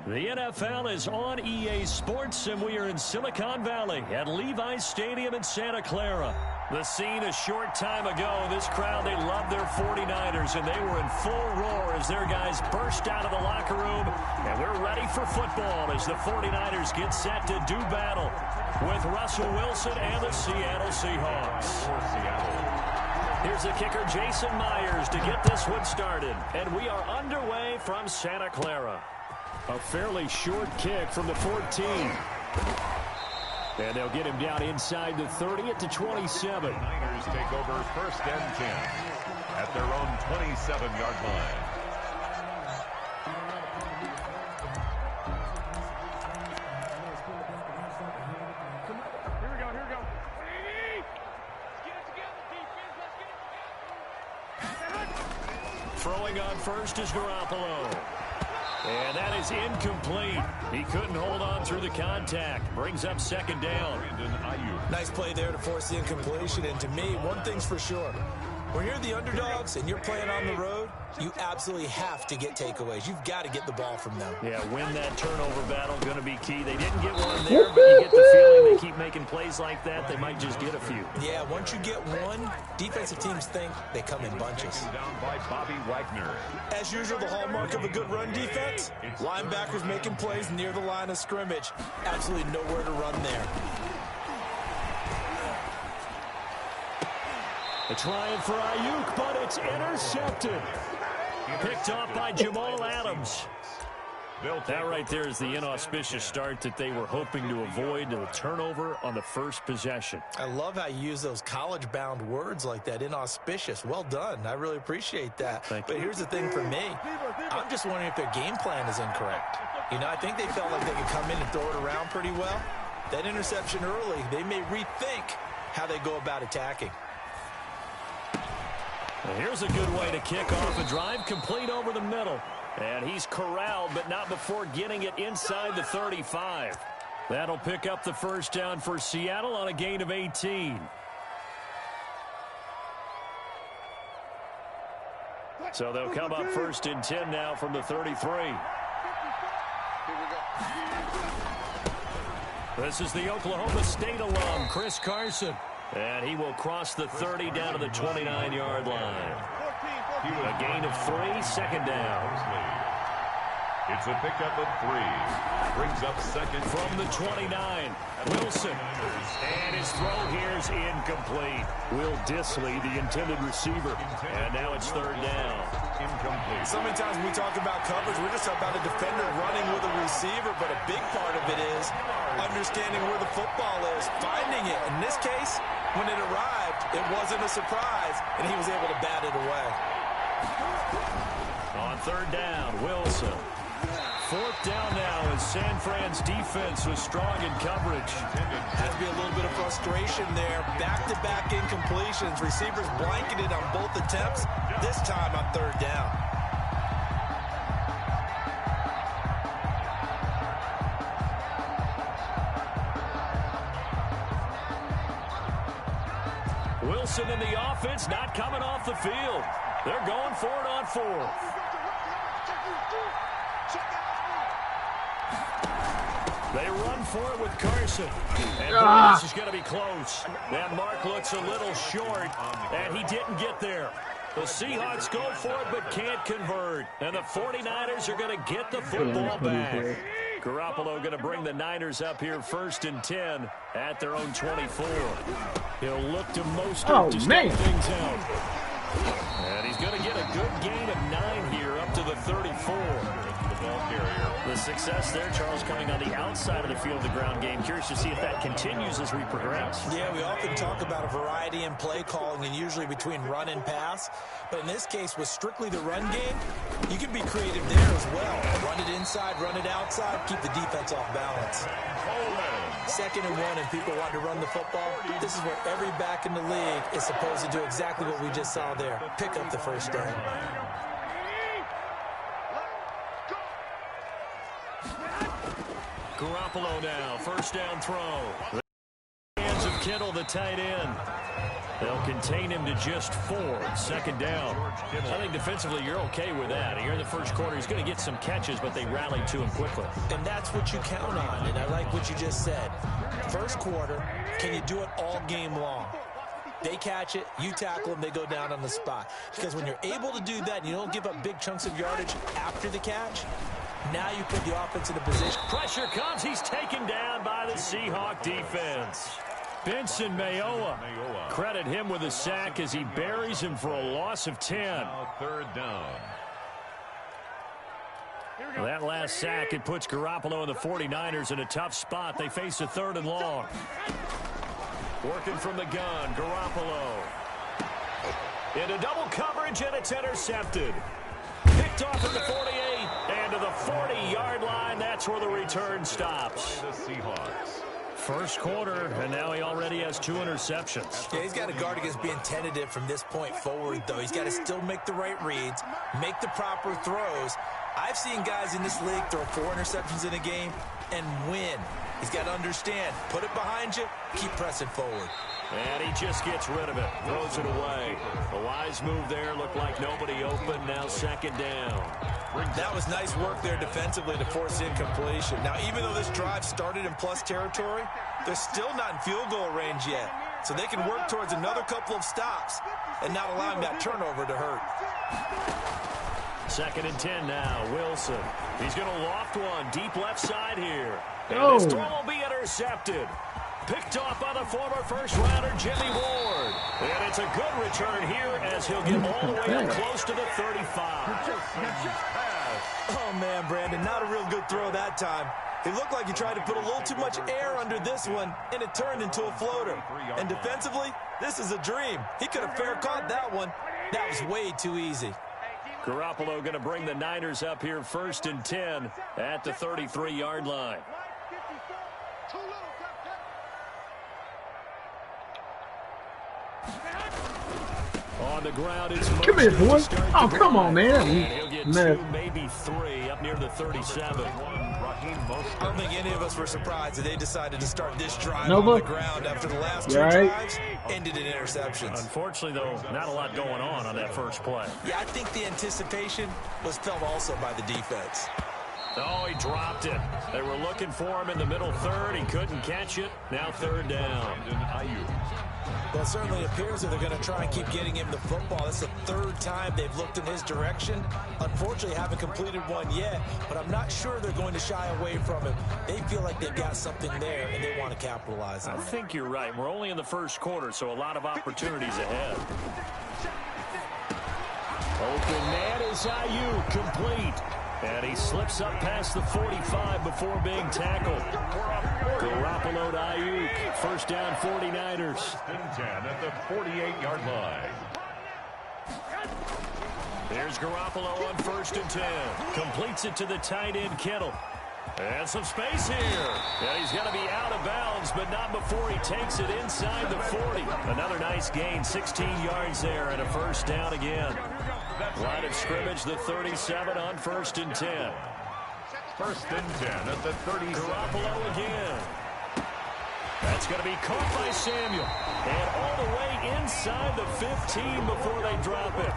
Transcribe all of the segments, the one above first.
The NFL is on EA Sports, and we are in Silicon Valley at Levi's Stadium in Santa Clara. The scene a short time ago, this crowd, they loved their 49ers, and they were in full roar as their guys burst out of the locker room. And we're ready for football as the 49ers get set to do battle with Russell Wilson and the Seattle Seahawks. Here's the kicker, Jason Myers, to get this one started. And we are underway from Santa Clara. A fairly short kick from the 14. And they'll get him down inside the 30 at the 27. Niners take over first and 10 at their own 27-yard line. Here we go. Throwing on first is Garoppolo. And that is incomplete. He couldn't hold on through the contact. Brings up second down. Nice play there to force the incompletion. And to me, one thing's for sure. When you're the underdogs and you're playing on the road, you absolutely have to get takeaways. You've got to get the ball from them. Yeah, win that turnover battle, going to be key. They didn't get one there, but you get the feeling they keep making plays like that, they might just get a few. Yeah, once you get one, defensive teams think they come in bunches. Down by Bobby Wagner. As usual, the hallmark of a good run defense, linebackers making plays near the line of scrimmage. Absolutely nowhere to run there. They're trying for Ayuk, but it's intercepted. Picked off by Jamal Adams. That right there is the inauspicious start that they were hoping to avoid, the turnover on the first possession. I love how you use those college-bound words like that, inauspicious. Well done. I really appreciate that. Thank but you. Here's the thing for me. I'm just wondering if their game plan is incorrect. You know, I think they felt like they could come in and throw it around pretty well. That interception early, they may rethink how they go about attacking. Well, here's a good way to kick off a drive, complete over the middle. And he's corralled, but not before getting it inside the 35. That'll pick up the first down for Seattle on a gain of 18. So they'll come up first and 10 now from the 33. This is the Oklahoma State alum, Chris Carson. And he will cross the 30 down to the 29-yard line. A gain of 3, second down. It's a pickup of 3. Brings up second. From the 29, Wilson. And his throw here is incomplete. Will Disley, the intended receiver. And now it's third down. Incomplete. So many times when we talk about coverage, we're just talking about a defender running with a receiver, but a big part of it is understanding where the football is, finding it. In this case, when it arrived, it wasn't a surprise, and he was able to bat it away. On third down, Wilson. Fourth down now as San Fran's defense was strong in coverage. Had to be a little bit of frustration there. Back-to-back incompletions. Receivers blanketed on both attempts, this time on third down. Wilson and the offense not coming off the field. They're going for it on fourth. They run for it with Carson. And this is going to be close. That mark looks a little short, and he didn't get there. The Seahawks go for it but can't convert. And the 49ers are going to get the football back. Garoppolo going to bring the Niners up here first and 10 at their own 24. He'll look to Mostert to start things out. And he's going to get a good gain of 9 here up to the 34. The success there, Charles, coming on the outside of the field, the ground game. Curious to see if that continues as we progress. Yeah, we often talk about a variety in play calling and usually between run and pass. But in this case, with strictly the run game, you can be creative there as well. Run it inside, run it outside, keep the defense off balance. Second and 1 and people want to run the football. This is where every back in the league is supposed to do exactly what we just saw there. Pick up the first down. Garoppolo now, first down throw. Hands of Kittle, the tight end. They'll contain him to just 4. Second down. I think defensively you're okay with that. Here in the first quarter, he's going to get some catches, but they rallied to him quickly. And that's what you count on, and I like what you just said. First quarter, can you do it all game long? They catch it, you tackle them, they go down on the spot. Because when you're able to do that and you don't give up big chunks of yardage after the catch, now you put the offense in a position. Pressure comes. He's taken down by the Seahawk defense. Benson Mayowa. Credit him with a sack as he buries him for a loss of 10. Now third down. That last sack, it puts Garoppolo and the 49ers in a tough spot. They face a 3rd and long. Working from the gun, Garoppolo. Into double coverage, and it's intercepted. Picked off at the 48, and to the 40-yard line. That's where the return stops. The Seahawks. First quarter, and now he already has 2 interceptions. Yeah, he's got to guard against being tentative from this point forward, though. He's got to still make the right reads, make the proper throws. I've seen guys in this league throw 4 interceptions in a game and win. He's got to understand, put it behind you, keep pressing forward. And he just gets rid of it, throws it away. A wise move there, looked like nobody open, now second down. That was nice work there defensively to force incompletion. Now, even though this drive started in plus territory, they're still not in field goal range yet. So they can work towards another couple of stops and not allowing that turnover to hurt. 2nd and 10 now, Wilson. He's going to loft one deep left side here. And this throw will be intercepted. Picked off by the former first-rounder, Jimmy Ward. And it's a good return here as he'll get all the way up close to the 35. Oh, man, Brandon, not a real good throw that time. It looked like he tried to put a little too much air under this one, and it turned into a floater. And defensively, this is a dream. He could have fair caught that one. That was way too easy. Garoppolo going to bring the Niners up here 1st and 10 at the 33-yard line. On the ground, it's come here, boy. Oh, come on, man. He'll get 2, maybe 3 up near the 37. I don't think any of us were surprised that they decided to start this drive Nova? on the ground after the last 2 drives ended in interceptions. Unfortunately, though, not a lot going on that first play. Yeah, I think the anticipation was felt also by the defense. Oh, he dropped it. They were looking for him in the middle 3rd. He couldn't catch it. Now 3rd down. Well, it certainly appears that they're going to try and keep getting him the football. That's the 3rd time they've looked in his direction. Unfortunately, haven't completed one yet, but I'm not sure they're going to shy away from him. They feel like they've got something there, and they want to capitalize on it. I think you're right. We're only in the first quarter, so a lot of opportunities ahead. Open man is Ayuk, complete. And he slips up past the 45 before being tackled. Garoppolo to Ayuk. 1st down, 49ers. 10 at the 48-yard line. There's Garoppolo on 1st and 10. Completes it to the tight end, Kittle. And some space here. And he's got to be out of bounds, but not before he takes it inside the 40. Another nice gain, 16 yards there, and a 1st down again. Line of scrimmage, the 37 on 1st and 10. 1st and 10 at the 37. Garoppolo again. That's going to be caught by Samuel. And all the way inside the 15 before they drop it.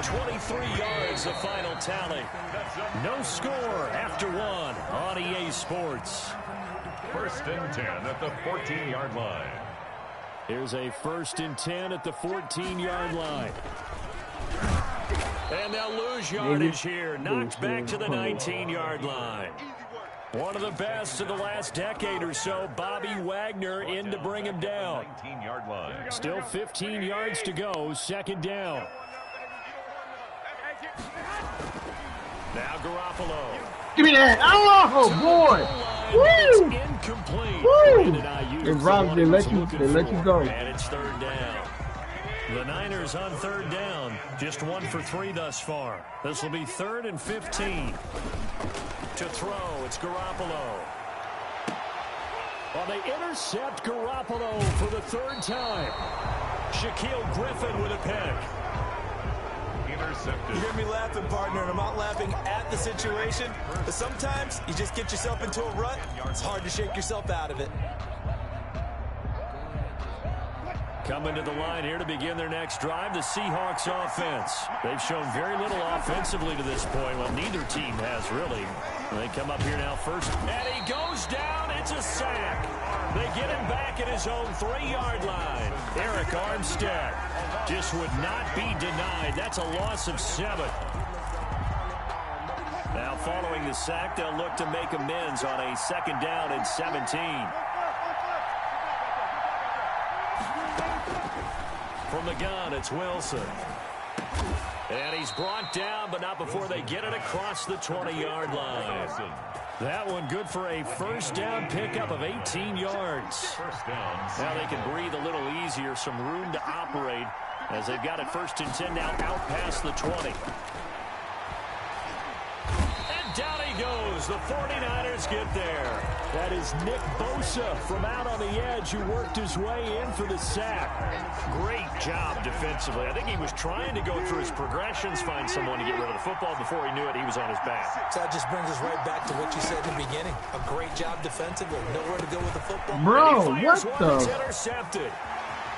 23 yards, the final tally. No score after 1 on EA Sports. 1st and 10 at the 14-yard line. Here's a 1st and 10 at the 14-yard line. And they'll lose yardage here. Knocked back to the 19-yard line. One of the best of the last decade or so, Bobby Wagner in to bring him down. 19-yard line. Still 15 yards to go, 2nd down. Now Garoppolo. Give me that. Oh, boy. Woo! Incomplete. Woo! And Rob, they let you go. And it's 3rd down. The Niners on 3rd down. Just 1 for 3 thus far. This will be 3rd and 15. To throw, it's Garoppolo. Well, they intercept Garoppolo for the 3rd time. Shaquille Griffin with a pick. Intercepted. You hear me laughing, partner, and I'm not laughing at the situation, but sometimes you just get yourself into a rut. It's hard to shake yourself out of it. Coming to the line here to begin their next drive, the Seahawks offense. They've shown very little offensively to this point. Well, neither team has really. They come up here now first, and he goes down. It's a sack. They get him back at his own 3-yard line. Eric Armstead just would not be denied. That's a loss of 7. Now following the sack, they'll look to make amends on a 2nd down and 17. From the gun, it's Wilson. And he's brought down, but not before they get it across the 20-yard line. That one good for a 1st down pickup of 18 yards. Now they can breathe a little easier, some room to operate as they've got it 1st and 10 now out past the 20. And down he goes. The 49ers get there. That is Nick Bosa from out on the edge who worked his way in for the sack. Great job defensively. I think he was trying to go through his progressions, find someone to get rid of the football. Before he knew it, he was on his back. So that just brings us right back to what you said in the beginning. A great job defensively. Nowhere to go with the football. Bro, what the? Intercepted.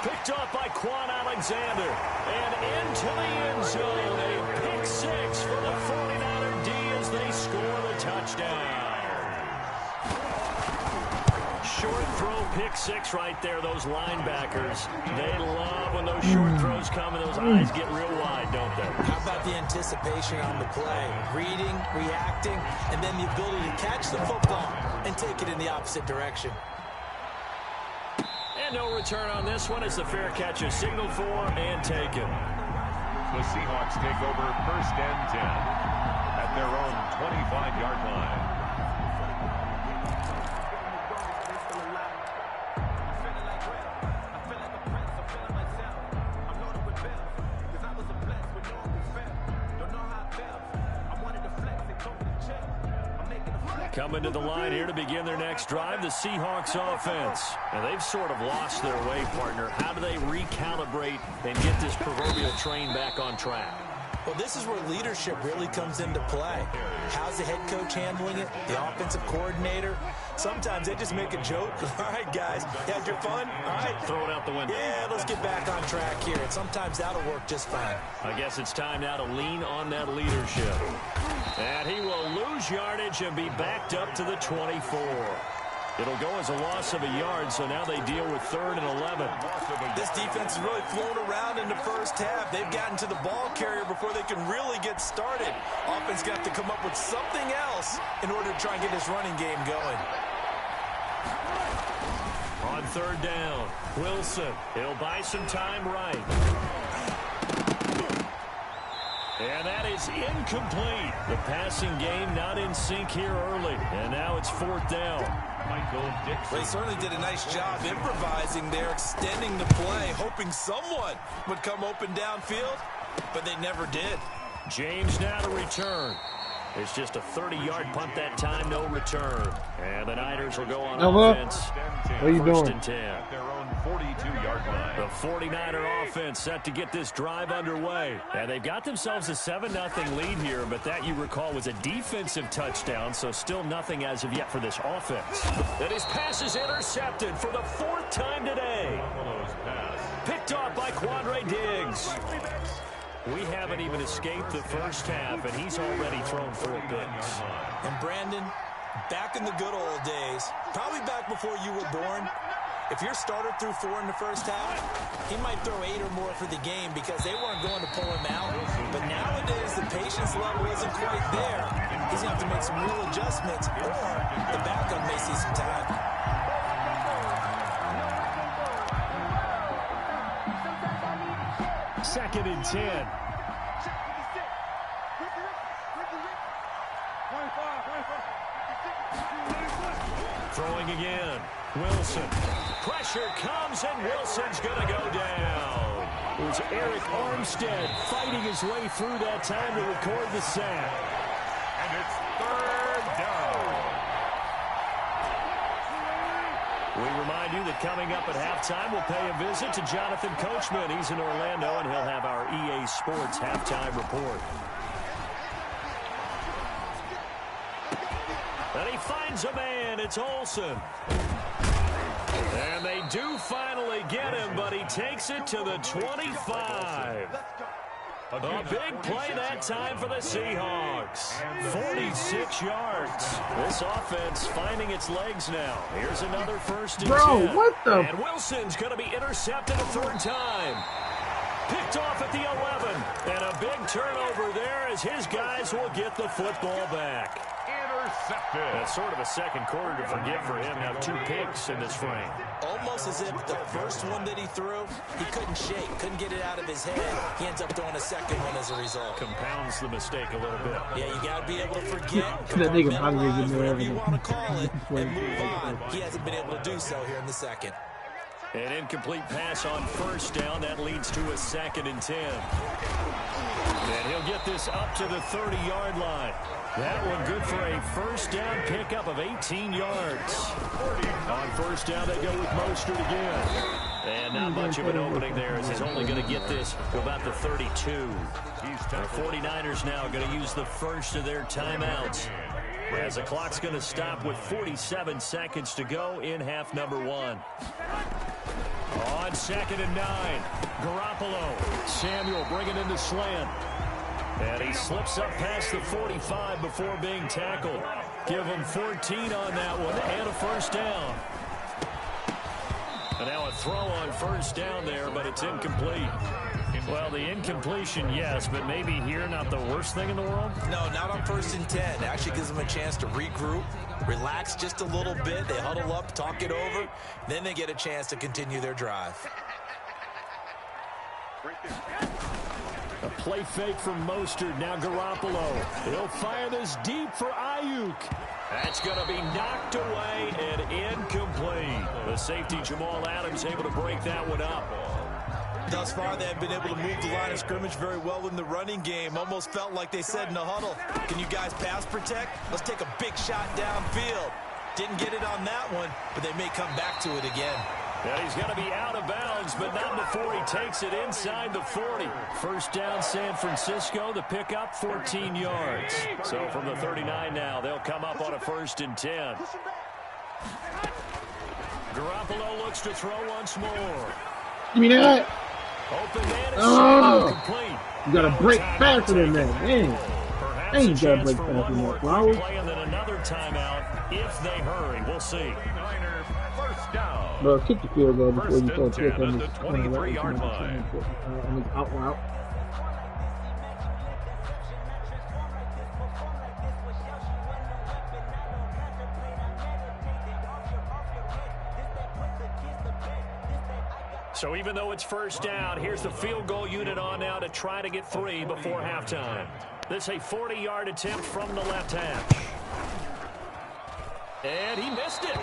Picked off by Quan Alexander. And into the end zone. A pick 6 for the 49er D as they score the touchdown. Short throw, pick 6 right there. Those linebackers, they love when those short throws come and those eyes get real wide, don't they? How about the anticipation on the play? Reading, reacting, and then the ability to catch the football and take it in the opposite direction. And no return on this one as the fair catch is signaled for and taken. The Seahawks take over 1st and 10 at their own 25-yard line. Coming to the line here to begin their next drive, the Seahawks offense. And they've sort of lost their way, partner. How do they recalibrate and get this proverbial train back on track? Well, this is where leadership really comes into play. How's the head coach handling it? The offensive coordinator? Sometimes they just make a joke. All right, guys, you had your fun? All right. Throw it out the window. Yeah, let's get back on track here. And sometimes that'll work just fine. I guess it's time now to lean on that leadership. And he will lose yardage and be backed up to the 24. It'll go as a loss of a yard, so now they deal with 3rd and 11. This defense has really flown around in the first half. They've gotten to the ball carrier before they can really get started. Offense got to come up with something else in order to try and get this running game going. On 3rd down, Wilson. He'll buy some time right. And that is incomplete. The passing game not in sync here early. And now it's 4th down. Michael Dixon. They certainly did a nice job improvising there, extending the play, hoping someone would come open downfield, but they never did. James now to return. It's just a 30-yard punt that time, no return. And the Niners will go on offense. What are you doing? 1st and 10. At their own 42-yard line. The 49er offense set to get this drive underway. And they've got themselves a 7-0 lead here, but that, you recall, was a defensive touchdown, so still nothing as of yet for this offense. And his pass is intercepted for the 4th time today. Picked off by Quandre Diggs. We haven't even escaped the first half, and he's already thrown 4 picks. And Brandon, back in the good old days, probably back before you were born, if your starter threw 4 in the first half, he might throw 8 or more for the game because they weren't going to pull him out. But nowadays, the patience level isn't quite there. He's going to have to make some real adjustments, or the backup may see some time. 2nd and 10. Throwing again. Wilson. Pressure comes, and Wilson's going to go down. It was Eric Armstead fighting his way through that time to record the sack. And it's 3rd down. We remind you that coming up at halftime, we'll pay a visit to Jonathan Coachman. He's in Orlando, and he'll have our EA Sports halftime report. And he finds a man. It's Olsen. And they do finally get him, but he takes it to the 25. A big play that time for the Seahawks. 46 yards. This offense finding its legs now. Here's another 1st and 10. Bro, what the? And Wilson's going to be intercepted a 3rd time. Picked off at the 11. And a big turnover there as his guys will get the football back. Intercepted. That's sort of a second quarter to forgive for him. Now 2 picks in this frame. Almost as if the first one that he threw, he couldn't shake, couldn't get it out of his head. He ends up throwing a second one as a result. Compounds the mistake a little bit. Yeah, you got to be able to forget, That nigga hungry compartmentalize, in whatever there. you want to call it, and move on. He hasn't been able to do so here in the second. An incomplete pass on 1st down. That leads to a 2nd and 10. And he'll get this up to the 30-yard line. That one good for a 1st down pickup of 18 yards. On 1st down, they go with Mostert again. And not much of an opening there as he's only going to get this to about the 32. The 49ers now going to use the first of their timeouts, as the clock's going to stop with 47 seconds to go in half number 1. On 2nd and 9, Garoppolo. Samuel bringing in the slant. And he slips up past the 45 before being tackled. Give him 14 on that one and a 1st down. And now a throw on 1st down there, but it's incomplete. Well, the incompletion, yes, but maybe here not the worst thing in the world? No, not on 1st and 10. It actually gives them a chance to regroup, relax just a little bit. They huddle up, talk it over. Then they get a chance to continue their drive. A play fake from Mostert. Now Garoppolo. He'll fire this deep for Ayuk. That's going to be knocked away and incomplete. The safety Jamal Adams able to break that one up. Thus far, they have been able to move the line of scrimmage very well in the running game. Almost felt like they said in the huddle, can you guys pass protect? Let's take a big shot downfield. Didn't get it on that one, but they may come back to it again. Yeah, he's going to be out of bounds, but not before he takes it inside the 40. 1st down, San Francisco. The pickup, 14 yards. So from the 39 now, they'll come up on a 1st and 10. Garoppolo looks to throw once more. Give me that. Open man is complete. You got to break faster than that, man. Perhaps Ain't a gotta chance break for faster one than more that, quick Flowers. play and then another timeout if they hurry. We'll see. Niners 1st down. Bro, kick the field goal before you 1st throw a and 10 kick on at this the 23-yard line. out route. So even though it's 1st down, here's the field goal unit on now to try to get 3 before halftime. This a 40-yard attempt from the left hash. And he missed it.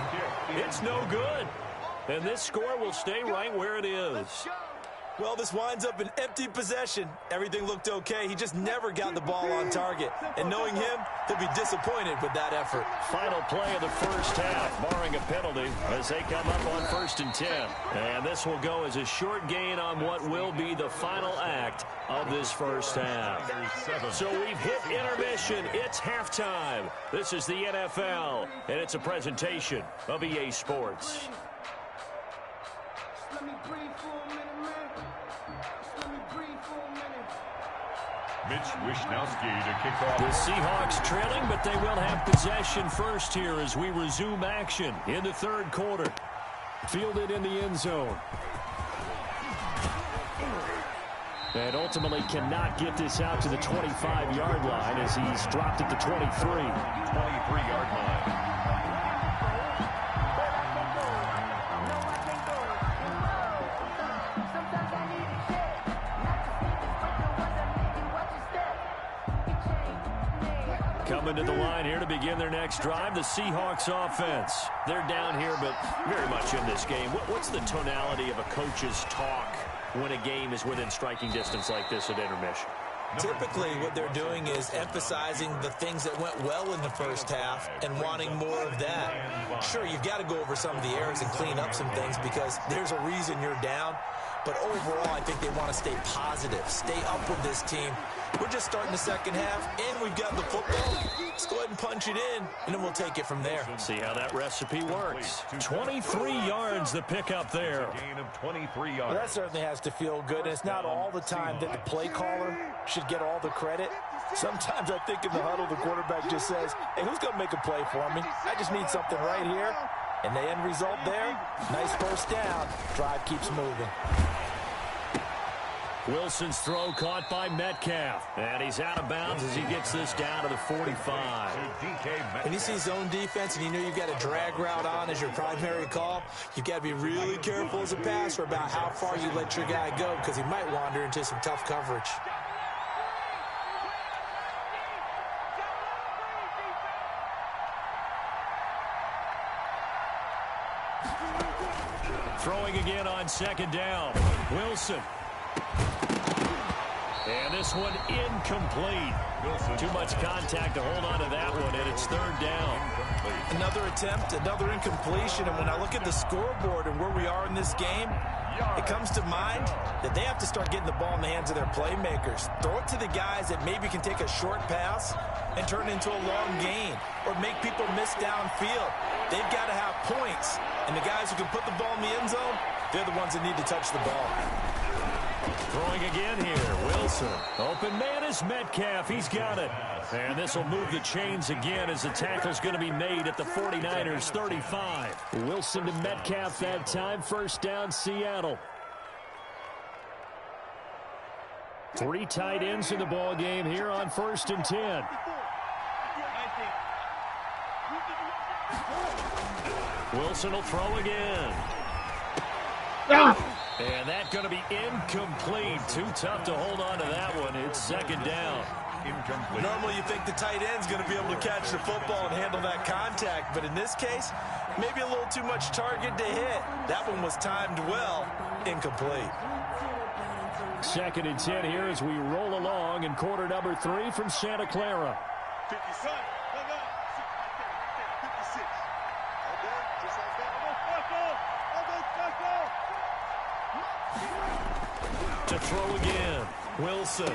It's no good. And this score will stay right where it is. Well, this winds up an empty possession. Everything looked okay. He just never got the ball on target. And knowing him, he'll be disappointed with that effort. Final play of the 1st half, barring a penalty, as they come up on 1st and 10. And this will go as a short gain on what will be the final act of this 1st half. So we've hit intermission. It's halftime. This is the NFL, and it's a presentation of EA Sports. Let me breathe for a minute, man. Let me breathe for a minute. Mitch Wishnowsky to kick off. The Seahawks trailing, but they will have possession first here as we resume action in the 3rd quarter. Fielded in the end zone. And ultimately cannot get this out to the 25-yard line as he's dropped at the 23. 23-yard line. Coming to the line here to begin their next drive, the Seahawks offense. They're down here, but very much in this game. What's the tonality of a coach's talk when a game is within striking distance like this at intermission? Typically, what they're doing is emphasizing the things that went well in the 1st half and wanting more of that. Sure, you've got to go over some of the errors and clean up some things because there's a reason you're down. But overall, I think they want to stay positive, stay up with this team. We're just starting the 2nd half, and we've got the football. Let's go ahead and punch it in, and then we'll take it from there. See how that recipe works. 23 yards the pickup there. Gain of 23 yards. Well, that certainly has to feel good. It's not all the time that the play caller should get all the credit. Sometimes I think in the huddle, the quarterback just says, hey, who's going to make a play for me? I just need something right here. And the end result there, nice first down. Drive keeps moving. Wilson's throw caught by Metcalf. And he's out of bounds as he gets this down to the 45. When you see zone defense and you know you've got a drag route on as your primary call, you've got to be really careful as a passer about how far you let your guy go because he might wander into some tough coverage. Throwing again on second down. Wilson. And this one incomplete. Too much contact to hold on to that one, and it's third down. Another attempt, another incompletion, and when I look at the scoreboard and where we are in this game, it comes to mind that they have to start getting the ball in the hands of their playmakers. Throw it to the guys that maybe can take a short pass and turn it into a long gain or make people miss downfield. They've got to have points, and the guys who can put the ball in the end zone, they're the ones that need to touch the ball. Throwing again here, Wilson. Open man is Metcalf. He's got it. And this will move the chains again as the tackle's going to be made at the 49ers 35. Wilson to Metcalf that time. First down, Seattle. 3 tight ends in the ball game here on 1st and 10. Wilson will throw again. And that's going to be incomplete. Too tough to hold on to that one. It's second down. Incomplete. Normally you think the tight end's going to be able to catch the football and handle that contact, but in this case, maybe a little too much target to hit. That one was timed well. Incomplete. 2nd and 10 here as we roll along in quarter number 3 from Santa Clara. 56. To throw again, Wilson.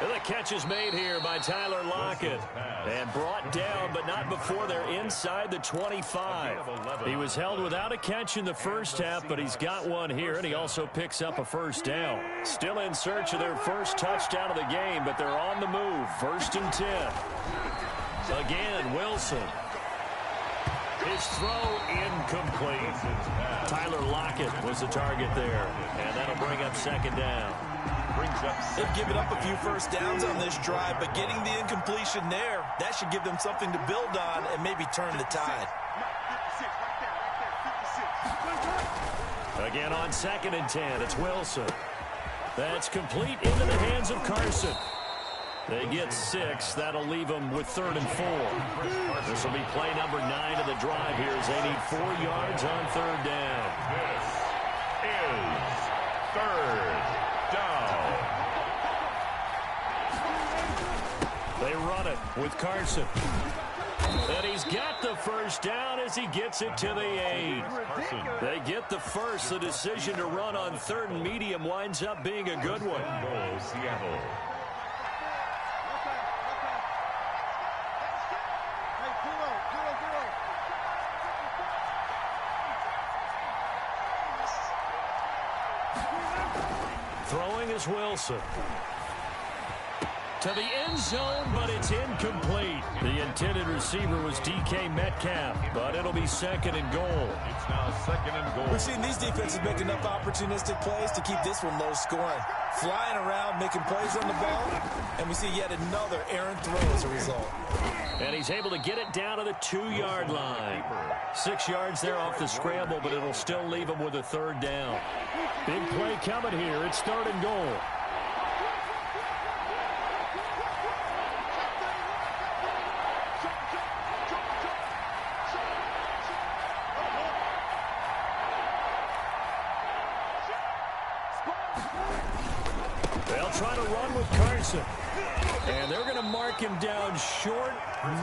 And the catch is made here by Tyler Lockett. And brought down, but not before they're inside the 25. He was held without a catch in the first half, but he's got one here, and he also picks up a first down. Still in search of their first touchdown of the game, but they're on the move. 1st and 10. Again, Wilson. His throw incomplete. Tyler Lockett was the target there, and that'll bring up second down. They've given up a few first downs on this drive, but getting the incompletion there, that should give them something to build on and maybe turn the tide. Again on 2nd and 10, it's Wilson. That's complete into the hands of Carson. They get 6. That'll leave them with 3rd and 4. This will be play number 9 of the drive here as they need 4 yards on 3rd down. This is 3rd down. They run it with Carson. And he's got the first down as he gets it to the 8. They get the first. The decision to run on 3rd and medium winds up being a good one. Goal, Seattle. Throwing is Wilson. To the end zone, but it's incomplete. The intended receiver was DK Metcalf, but it'll be 2nd and goal. It's now 2nd and goal. We've seen these defenses make enough opportunistic plays to keep this one low scoring. Flying around, making plays on the ball, and we see yet another errant throw as a result. And he's able to get it down to the 2-yard line. 6 yards there off the scramble, but it'll still leave him with a 3rd down. Big play coming here. It's 3rd and goal. They'll try to run with Carson. And they're going to mark him down short,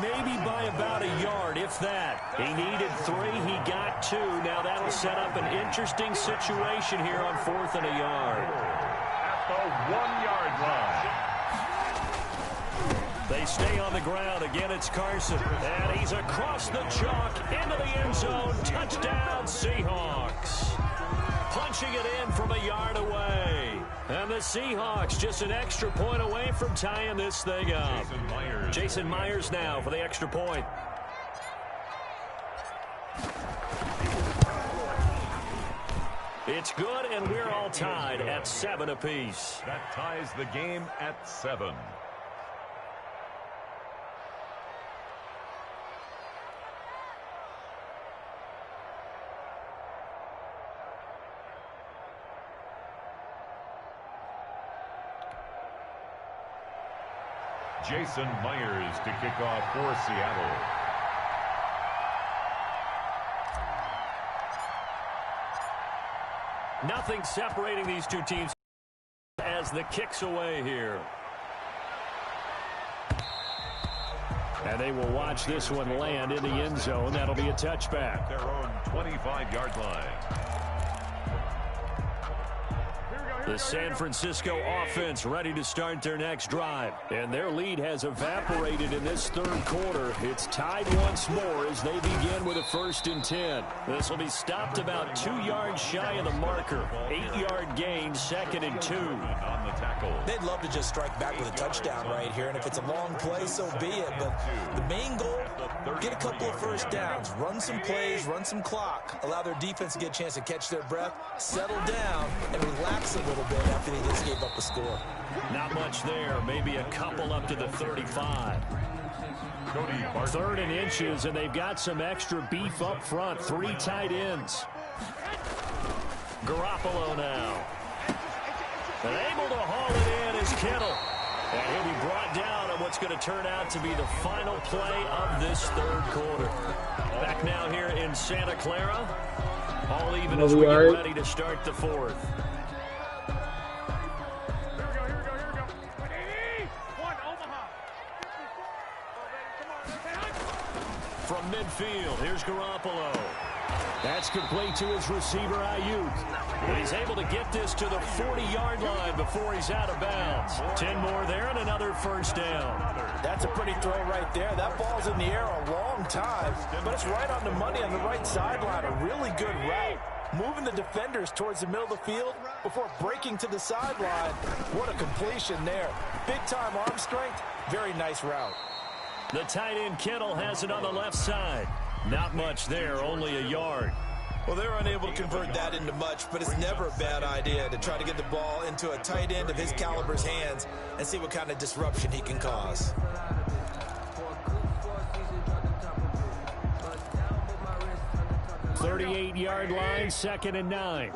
maybe by about a yard, if that. He needed 3. He got 2. Now that'll set up an interesting situation here on 4th and a yard. At the 1-yard line. They stay on the ground. Again, it's Carson. And he's across the chalk into the end zone. Touchdown, Seahawks. Punching it in from a yard away. And the Seahawks just an extra point away from tying this thing up. Jason Myers now for the extra point. It's good, and we're all tied at 7 apiece. That ties the game at 7. Jason Myers to kick off for Seattle. Nothing separating these two teams as the kick's away here. And they will watch this one land in the end zone. That'll be a touchback. Their own 25-yard line. The San Francisco offense ready to start their next drive. And their lead has evaporated in this third quarter. It's tied once more as they begin with a 1st and 10. This will be stopped about 2 yards shy of the marker. 8-yard gain, 2nd and 2. On the tackle. They'd love to just strike back with a touchdown right here, and if it's a long play, so be it. But the main goal, get a couple of first downs, run some plays, run some clock, allow their defense to get a chance to catch their breath, settle down, and relax a little bit after they just gave up a score. Not much there. Maybe a couple up to the 35. 3rd and inches, and they've got some extra beef up front. 3 tight ends. Garoppolo now. And able to haul it in is Kittle. And he'll be brought down on what's going to turn out to be the final play of this third quarter. Back now here in Santa Clara. All even as we get ready to start the 4th. From midfield, here's Garoppolo. That's complete to his receiver, Ayuk. He's able to get this to the 40-yard line before he's out of bounds. 10 more there and another 1st down. That's a pretty throw right there. That ball's in the air a long time, but it's right on the money on the right sideline. A really good route. Moving the defenders towards the middle of the field before breaking to the sideline. What a completion there. Big-time arm strength. Very nice route. The tight end Kittle has it on the left side. Not much there, only a yard. Well, they're unable to convert that into much, but it's never a bad idea to try to get the ball into a tight end of his caliber's hands and see what kind of disruption he can cause. "38-yard line, 2nd and 9.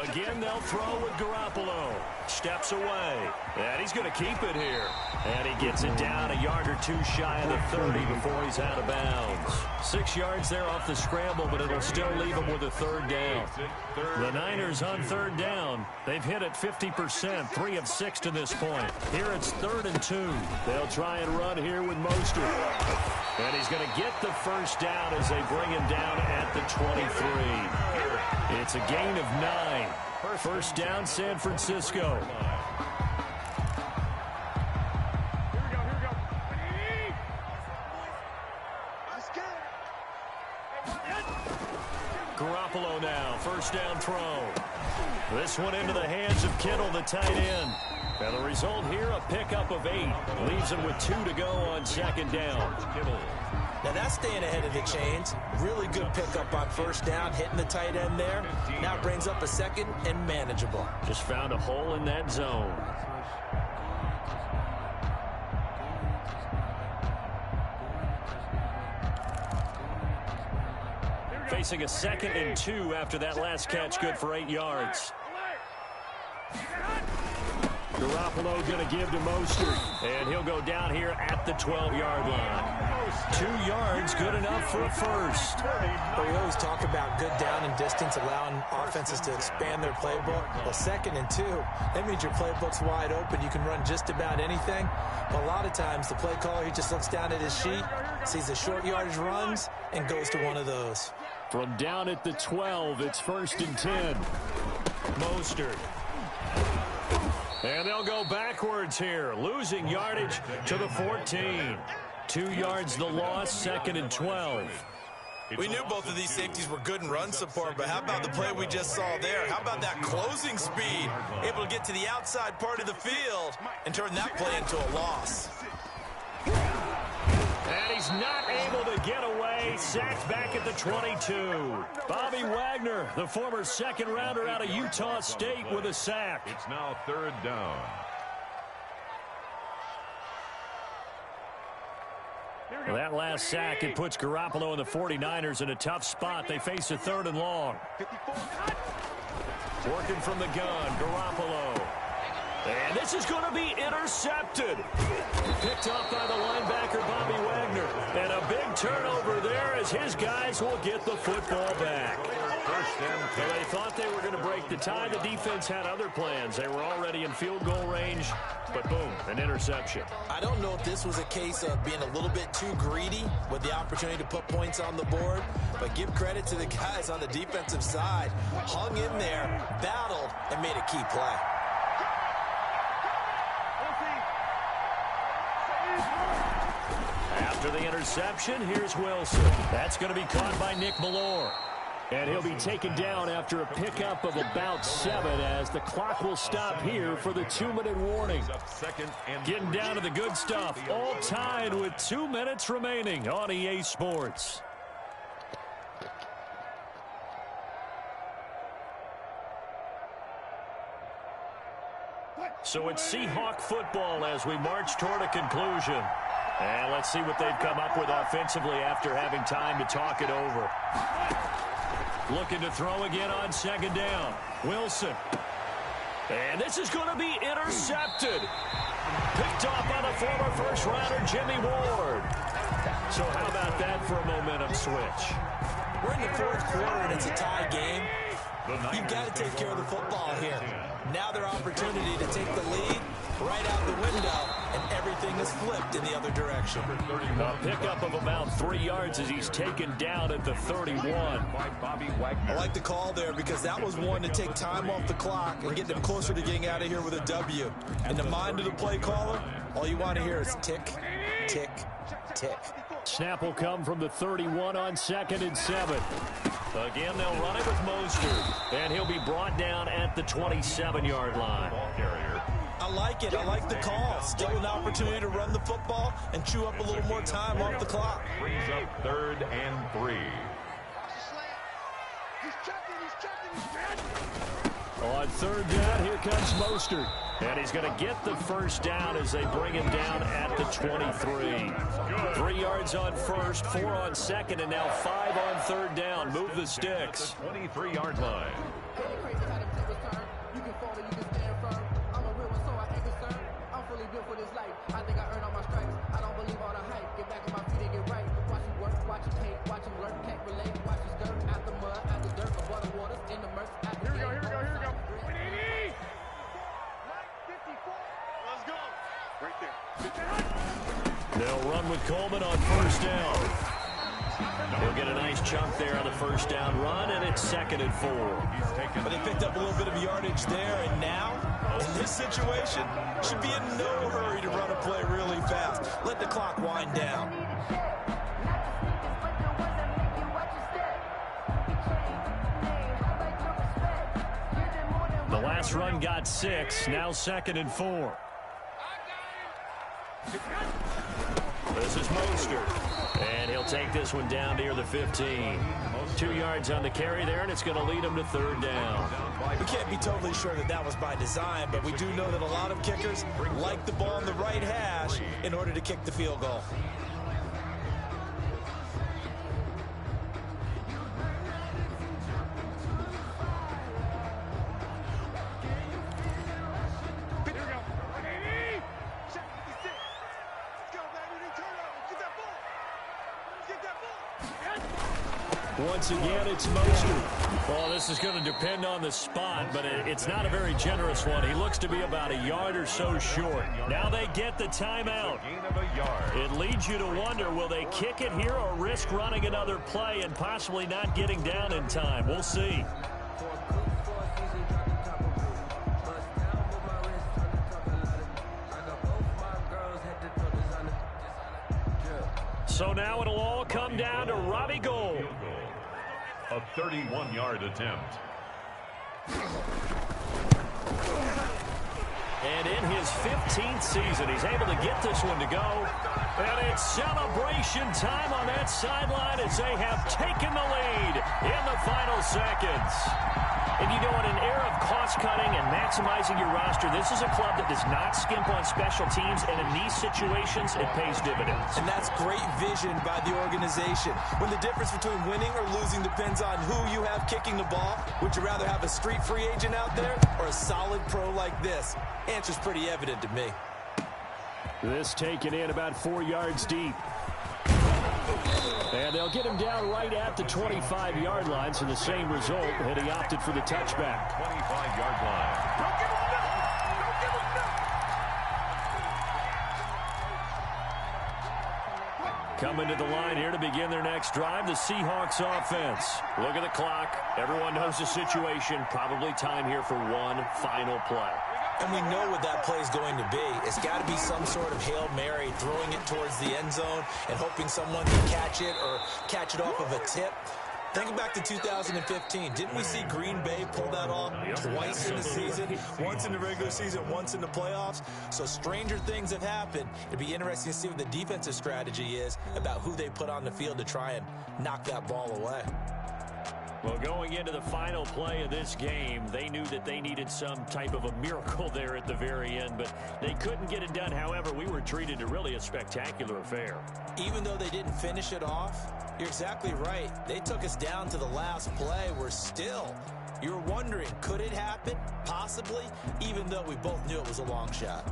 Again, they'll throw with Garoppolo. Steps away. And he's going to keep it here. And he gets it down a yard or 2 shy of the 30 before he's out of bounds. 6 yards there off the scramble, but it'll still leave him with a 3rd down. The Niners on 3rd down. They've hit it 50%, 3 of 6 to this point. Here it's 3rd and 2. They'll try and run here with Mostert. And he's going to get the 1st down as they bring him down at the 23. It's a gain of 9. 1st down, San Francisco. Garoppolo now, 1st down throw. This one into the hands of Kittle, the tight end. And the result here, a pickup of 8. Leaves him with 2 to go on 2nd down. Now that's staying ahead of the chains. Really good pickup on 1st down, hitting the tight end there. Now it brings up a 2nd and manageable. Just found a hole in that zone. Facing a 2nd and 2 after that last catch, good for 8 yards. Garoppolo going to give to Mostert, and he'll go down here at the 12-yard line. 2 yards, good enough for a 1st. But we always talk about good down and distance, allowing offenses to expand their playbook. Well, 2nd and 2, that means your playbook's wide open. You can run just about anything. But a lot of times, the play caller, he just looks down at his sheet, sees the short yardage runs, and goes to one of those. From down at the 12, it's 1st and 10. Mostert. And they'll go backwards here, losing yardage to the 14. 2 yards the loss, 2nd and 12. We knew both of these safeties were good in run support, but how about the play we just saw there? How about that closing speed? Able to get to the outside part of the field and turn that play into a loss. And he's not able to get away. Sacked back at the 22. Bobby Wagner, the former second-rounder out of Utah State, with a sack. It's now 3rd down. Well, that last sack, it puts Garoppolo and the 49ers in a tough spot. They face a 3rd and long. Working from the gun, Garoppolo. And this is going to be intercepted. Picked off by the linebacker, Bobby Wagner. And a big turnover there as his guys will get the football back. So they thought they were going to break the tie. The defense had other plans. They were already in field goal range, but boom, an interception. I don't know if this was a case of being a little bit too greedy with the opportunity to put points on the board, but give credit to the guys on the defensive side. Hung in there, battled, and made a key play. After the interception, here's Wilson. That's going to be caught by Nick Ballore. And he'll be taken down after a pickup of about 7 as the clock will stop here for the 2-minute warning. Getting down to the good stuff, all tied with 2 minutes remaining on EA Sports. So it's Seahawk football as we march toward a conclusion. And let's see what they've come up with offensively after having time to talk it over. Looking to throw again on 2nd down. Wilson. And this is going to be intercepted. Picked off by the former first-rounder, Jimmy Ward. So how about that for a momentum switch? We're in the 4th quarter, and it's a tie game. You've got to take care of the football here. Now their opportunity to take the lead right out the window, and everything is flipped in the other direction. A pickup of about 3 yards as he's taken down at the 31. I like the call there because that was one to take time off the clock and get them closer to getting out of here with a W. In the mind of the play caller, all you want to hear is tick, tick, tick. Snap will come from the 31 on 2nd and 7. Again, they'll run it with Mostert, and he'll be brought down at the 27-yard line. I like it. I like the call. Still an opportunity to run the football and chew up a little more time off the clock. Brings up 3rd and 3. On 3rd down, here comes Mostert. And he's going to get the first down as they bring him down at the 23. 3 yards on 1st, 4 on 2nd, and now 5 on 3rd down. Move the sticks. 23-yard line. They'll run with Coleman on 1st down. He'll get a nice chunk there on the 1st down run, and it's 2nd and 4. But they picked up a little bit of yardage there, and now, in this situation, should be in no hurry to run a play really fast. Let the clock wind down. The last run got 6, now 2nd and 4. This is Mostert, and he'll take this one down near the 15. 2 yards on the carry there, and it's going to lead him to 3rd down. We can't be totally sure that that was by design, but we do know that a lot of kickers like the ball on the right hash in order to kick the field goal. Once again, it's Mostert. Well, this is going to depend on the spot, but it's not a very generous one. He looks to be about a yard or so short. Now they get the timeout. It leads you to wonder, will they kick it here or risk running another play and possibly not getting down in time? We'll see. So now it'll all come down to Robbie Gould. A 31-yard attempt. And in his 15th season, he's able to get this one to go. And it's celebration time on that sideline as they have taken the lead in the final seconds. And you know, in an era of cost-cutting and maximizing your roster, this is a club that does not skimp on special teams, and in these situations, it pays dividends. And that's great vision by the organization. When the difference between winning or losing depends on who you have kicking the ball, would you rather have a street free agent out there or a solid pro like this? Answer's pretty evident to me. This taken in about 4 yards deep. And they'll get him down right at the 25-yard line, so the same result, and he opted for the touchback. 25-yard line. Don't give him nothing. Don't give him nothing. Coming to the line here to begin their next drive, the Seahawks offense. Look at the clock. Everyone knows the situation. Probably time here for one final play. And we know what that play is going to be. It's got to be some sort of Hail Mary, throwing it towards the end zone and hoping someone can catch it or catch it off of a tip. Thinking back to 2015, didn't we see Green Bay pull that off twice in the season? Once in the regular season, once in the playoffs. So stranger things have happened. It'd be interesting to see what the defensive strategy is about who they put on the field to try and knock that ball away. Well, going into the final play of this game, they knew that they needed some type of a miracle there at the very end, but they couldn't get it done. However, we were treated to really a spectacular affair. Even though they didn't finish it off, you're exactly right. They took us down to the last play. We're still, you're wondering, could it happen? Possibly, even though we both knew it was a long shot.